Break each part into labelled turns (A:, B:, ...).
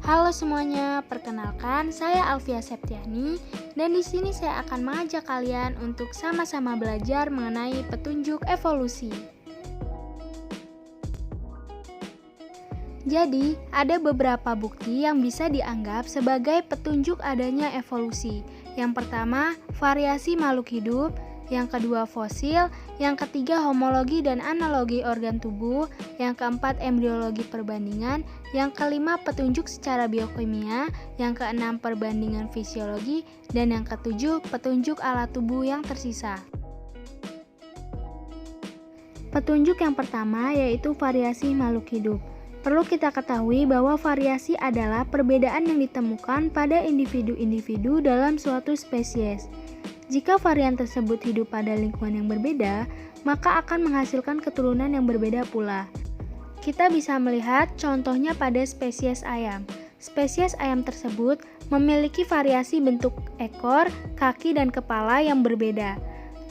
A: Halo semuanya, perkenalkan saya Alfia Septiani dan di sini saya akan mengajak kalian untuk sama-sama belajar mengenai petunjuk evolusi. Jadi, ada beberapa bukti yang bisa dianggap sebagai petunjuk adanya evolusi. Yang pertama, variasi makhluk hidup. Yang kedua, fosil. Yang ketiga, homologi dan analogi organ tubuh. Yang keempat, embriologi perbandingan. Yang kelima, petunjuk secara biokimia. Yang keenam, perbandingan fisiologi. Dan yang ketujuh, petunjuk alat tubuh yang tersisa. Petunjuk yang pertama yaitu variasi makhluk hidup. Perlu kita ketahui bahwa variasi adalah perbedaan yang ditemukan pada individu-individu dalam suatu spesies. Jika varian tersebut hidup pada lingkungan yang berbeda, maka akan menghasilkan keturunan yang berbeda pula. Kita bisa melihat contohnya pada spesies ayam. Spesies ayam tersebut memiliki variasi bentuk ekor, kaki, dan kepala yang berbeda.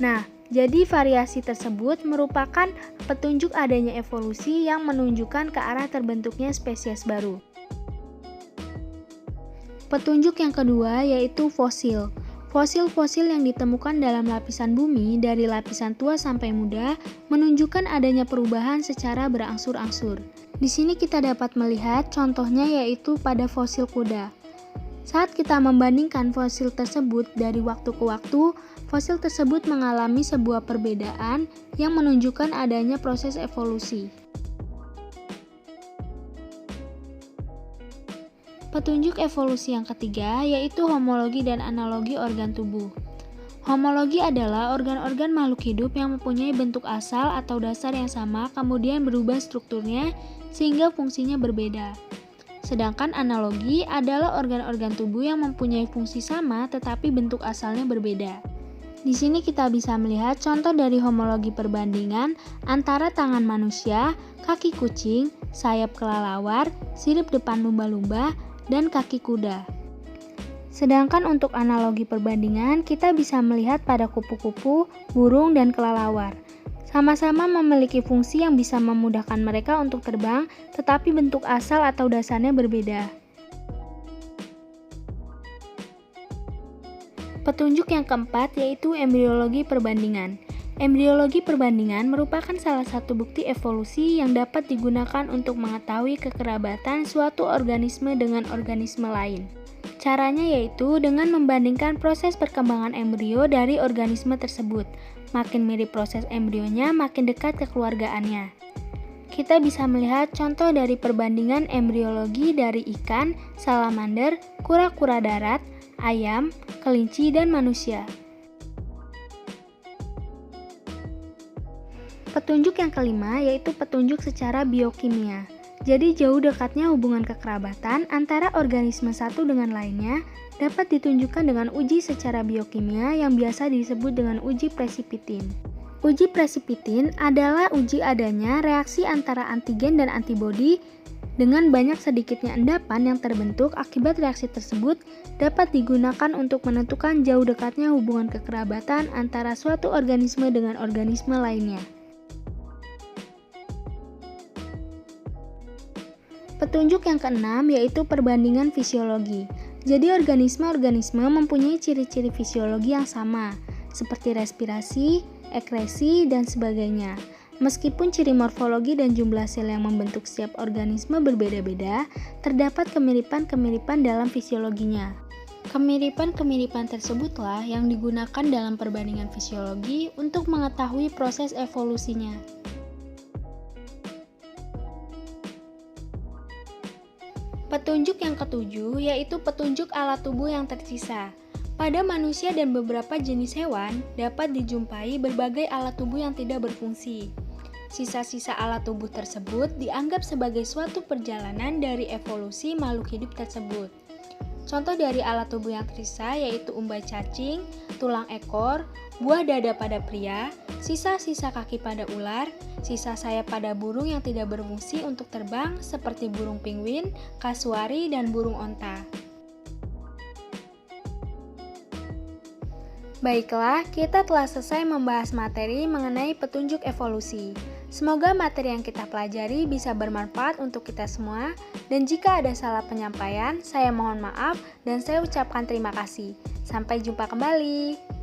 A: Nah, jadi variasi tersebut merupakan petunjuk adanya evolusi yang menunjukkan ke arah terbentuknya spesies baru. Petunjuk yang kedua yaitu fosil. Fosil-fosil yang ditemukan dalam lapisan bumi dari lapisan tua sampai muda menunjukkan adanya perubahan secara berangsur-angsur. Di sini kita dapat melihat contohnya yaitu pada fosil kuda. Saat kita membandingkan fosil tersebut dari waktu ke waktu, fosil tersebut mengalami sebuah perbedaan yang menunjukkan adanya proses evolusi. Petunjuk evolusi yang ketiga yaitu homologi dan analogi organ tubuh. Homologi adalah organ-organ makhluk hidup yang mempunyai bentuk asal atau dasar yang sama kemudian berubah strukturnya sehingga fungsinya berbeda. Sedangkan analogi adalah organ-organ tubuh yang mempunyai fungsi sama tetapi bentuk asalnya berbeda. Di sini kita bisa melihat contoh dari homologi perbandingan antara tangan manusia, kaki kucing, sayap kelelawar, sirip depan lumba-lumba, dan kaki kuda. Sedangkan untuk analogi perbandingan kita bisa melihat pada kupu-kupu, burung, dan kelelawar. Sama-sama memiliki fungsi yang bisa memudahkan mereka untuk terbang, tetapi bentuk asal atau dasarnya berbeda. Petunjuk yang keempat yaitu embriologi perbandingan. Embriologi perbandingan merupakan salah satu bukti evolusi yang dapat digunakan untuk mengetahui kekerabatan suatu organisme dengan organisme lain. Caranya yaitu dengan membandingkan proses perkembangan embrio dari organisme tersebut. Makin mirip proses embrionya, makin dekat kekeluargaannya. Kita bisa melihat contoh dari perbandingan embriologi dari ikan, salamander, kura-kura darat, ayam, kelinci, dan manusia. Petunjuk yang kelima yaitu petunjuk secara biokimia. Jadi jauh dekatnya hubungan kekerabatan antara organisme satu dengan lainnya dapat ditunjukkan dengan uji secara biokimia yang biasa disebut dengan uji presipitin. Uji presipitin adalah uji adanya reaksi antara antigen dan antibodi dengan banyak sedikitnya endapan yang terbentuk akibat reaksi tersebut dapat digunakan untuk menentukan jauh dekatnya hubungan kekerabatan antara suatu organisme dengan organisme lainnya. Petunjuk yang keenam yaitu perbandingan fisiologi. Jadi organisme-organisme mempunyai ciri-ciri fisiologi yang sama, seperti respirasi, ekresi, dan sebagainya. Meskipun ciri morfologi dan jumlah sel yang membentuk setiap organisme berbeda-beda, terdapat kemiripan-kemiripan dalam fisiologinya. Kemiripan-kemiripan tersebutlah yang digunakan dalam perbandingan fisiologi untuk mengetahui proses evolusinya. Petunjuk yang ketujuh yaitu petunjuk alat tubuh yang tersisa. Pada manusia dan beberapa jenis hewan dapat dijumpai berbagai alat tubuh yang tidak berfungsi. Sisa-sisa alat tubuh tersebut dianggap sebagai suatu perjalanan dari evolusi makhluk hidup tersebut. Contoh dari alat tubuh yang tersisa yaitu umbai cacing, tulang ekor, buah dada pada pria, sisa-sisa kaki pada ular, sisa sayap pada burung yang tidak berfungsi untuk terbang seperti burung penguin, kasuari, dan burung onta. Baiklah, kita telah selesai membahas materi mengenai petunjuk evolusi. Semoga materi yang kita pelajari bisa bermanfaat untuk kita semua, dan jika ada salah penyampaian, saya mohon maaf dan saya ucapkan terima kasih. Sampai jumpa kembali.